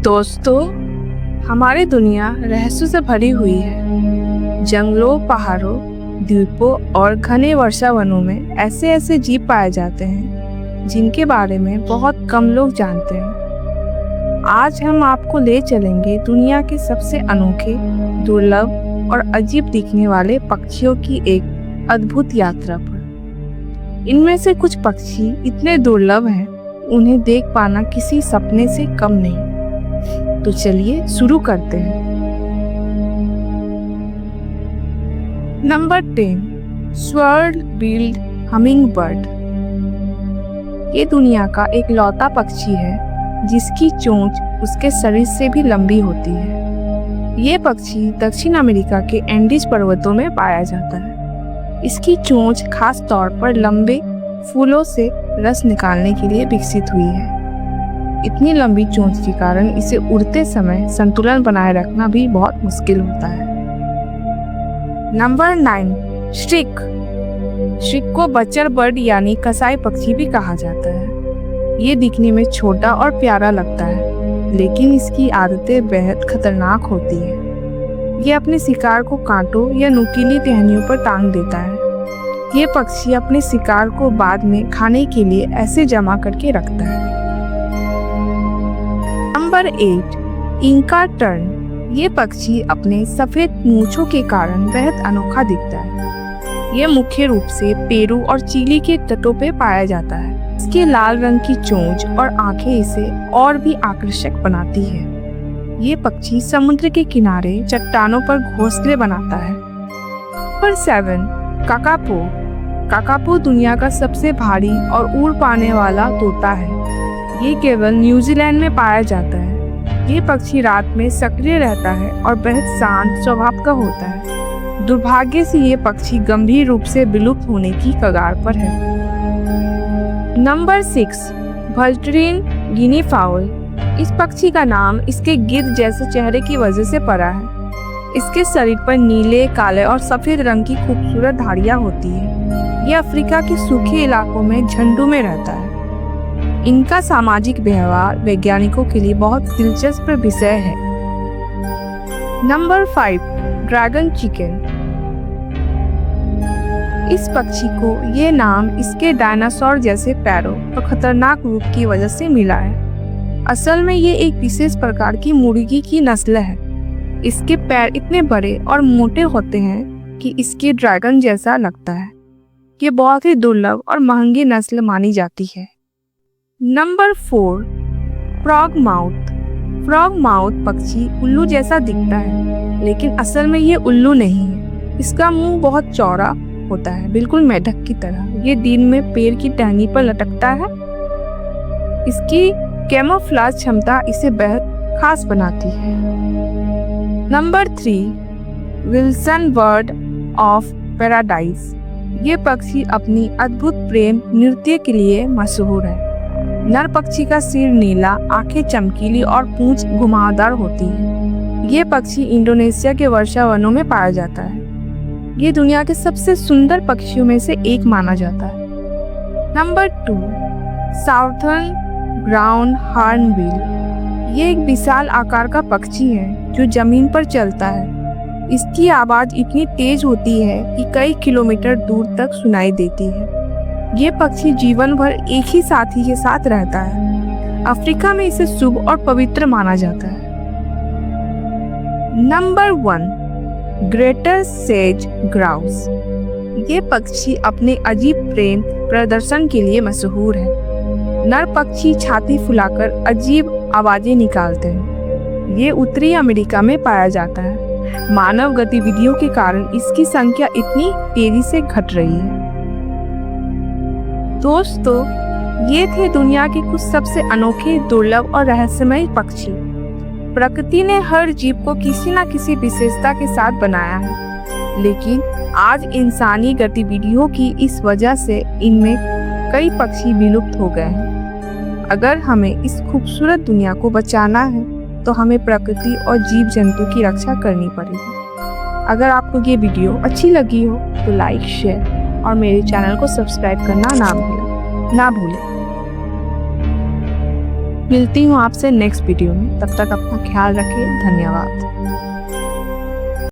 दोस्तों, हमारी दुनिया रहस्यों से भरी हुई है। जंगलों, पहाड़ों, द्वीपों और घने वर्षा वनों में ऐसे ऐसे जीव पाए जाते हैं जिनके बारे में बहुत कम लोग जानते हैं। आज हम आपको ले चलेंगे दुनिया के सबसे अनोखे, दुर्लभ और अजीब दिखने वाले पक्षियों की एक अद्भुत यात्रा पर। इनमें से कुछ पक्षी इतने दुर्लभ हैं, उन्हें देख पाना किसी सपने से कम नहीं। तो चलिए शुरू करते हैं। Number 10, sword build humming bird. ये दुनिया का एक लौता पक्षी है जिसकी चोंच उसके शरीर से भी लंबी होती है। ये पक्षी दक्षिण अमेरिका के एंडीज पर्वतों में पाया जाता है। इसकी चोंच खास तौर पर लंबे फूलों से रस निकालने के लिए विकसित हुई है। इतनी लंबी चोंच के कारण इसे उड़ते समय संतुलन बनाए रखना भी बहुत मुश्किल होता है। नंबर 9, श्रिक। श्रिक को बचर बर्ड यानी कसाई पक्षी भी कहा जाता है। ये दिखने में छोटा और प्यारा लगता है, लेकिन इसकी आदतें बेहद खतरनाक होती है। ये अपने शिकार को कांटों या नुकीली टहनियों पर टांग देता है। ये पक्षी अपने शिकार को बाद में खाने के लिए ऐसे जमा करके रखता है। Number 8, Inca turn. ये पक्षी अपने सफेद मूंछों के कारण बेहद अनोखा दिखता है। ये मुख्य रूप से पेरू और चिली के तटों पे पाया जाता है। इसके लाल रंग की चोंच और आंखें इसे और भी आकर्षक बनाती है। ये पक्षी समुद्र के किनारे चट्टानों पर घोंसले बनाता है। Number 7, kakapo. काकापो दुनिया का सबसे भारी और उड़ पाने वाला तोता है। ये केवल न्यूजीलैंड में पाया जाता है। ये पक्षी रात में सक्रिय रहता है और बेहद शांत स्वभाव का होता है। दुर्भाग्य से ये पक्षी गंभीर रूप से विलुप्त होने की कगार पर है। नंबर 6, वल्टरिन गिनी फाउल। इस पक्षी का नाम इसके गिद्ध जैसे चेहरे की वजह से पड़ा है। इसके शरीर पर नीले, काले और सफेद रंग की खूबसूरत धारियां होती है। यह अफ्रीका के सूखे इलाकों में झुंडों में रहता है। इनका सामाजिक व्यवहार वैज्ञानिकों के लिए बहुत दिलचस्प विषय है। Number 5, dragon chicken. इस पक्षी को ये नाम इसके डायनासोर जैसे पैरों और खतरनाक रूप की वजह से मिला है। असल में ये एक विशेष प्रकार की मुर्गी की नस्ल है। इसके पैर इतने बड़े और मोटे होते हैं कि इसके ड्रैगन जैसा लगता है। ये बहुत ही दुर्लभ और महंगी नस्ल मानी जाती है। Number 4, frog mouth. Frog mouth पक्षी उल्लू जैसा दिखता है, लेकिन असल में ये उल्लू नहीं है। इसका मुंह बहुत चौड़ा होता है, बिल्कुल मेढक की तरह। ये दिन में पेड़ की टहनी पर लटकता है। इसकी कैमोफ्लेज क्षमता इसे बेहद खास बनाती है। Number 3, Wilson bird of paradise. ये पक्षी अपनी अद्भुत प्रेम नृत्य के लिए मशहूर है। नर पक्षी का सिर नीला, आंखें चमकीली और पूंछ घुमावदार होती है। ये पक्षी इंडोनेशिया के वर्षा वनों में पाया जाता है। ये दुनिया के सबसे सुंदर पक्षियों में से एक माना जाता है। Number 2, southern brown hornbill. ये एक विशाल आकार का पक्षी है जो जमीन पर चलता है। इसकी आवाज इतनी तेज होती है कि कई किलोमीटर दूर तक सुनाई देती है। ये पक्षी जीवन भर एक ही साथी के साथ रहता है। अफ्रीका में इसे शुभ और पवित्र माना जाता है। Number 1, greater says grouse. ये पक्षी अपने अजीब प्रेम प्रदर्शन के लिए मशहूर है। नर पक्षी छाती फुलाकर अजीब आवाजें निकालते हैं। ये उत्तरी अमेरिका में पाया जाता है। मानव गतिविधियों के कारण इसकी संख्या इतनी तेजी से घट रही है। दोस्तों, ये थे दुनिया के कुछ सबसे अनोखे, दुर्लभ और रहस्यमय पक्षी। प्रकृति ने हर जीव को किसी न किसी विशेषता के साथ बनाया है, लेकिन आज इंसानी गतिविधियों की इस वजह से इनमें कई पक्षी विलुप्त हो गए हैं। अगर हमें इस खूबसूरत दुनिया को बचाना है तो हमें प्रकृति और जीव जंतु की रक्षा करनी पड़ेगी। अगर आपको ये वीडियो अच्छी लगी हो तो लाइक, शेयर और मेरे चैनल को सब्सक्राइब करना ना भूलें। मिलती हूँ आपसे नेक्स्ट वीडियो में, तब तक अपना ख्याल रखिए। धन्यवाद।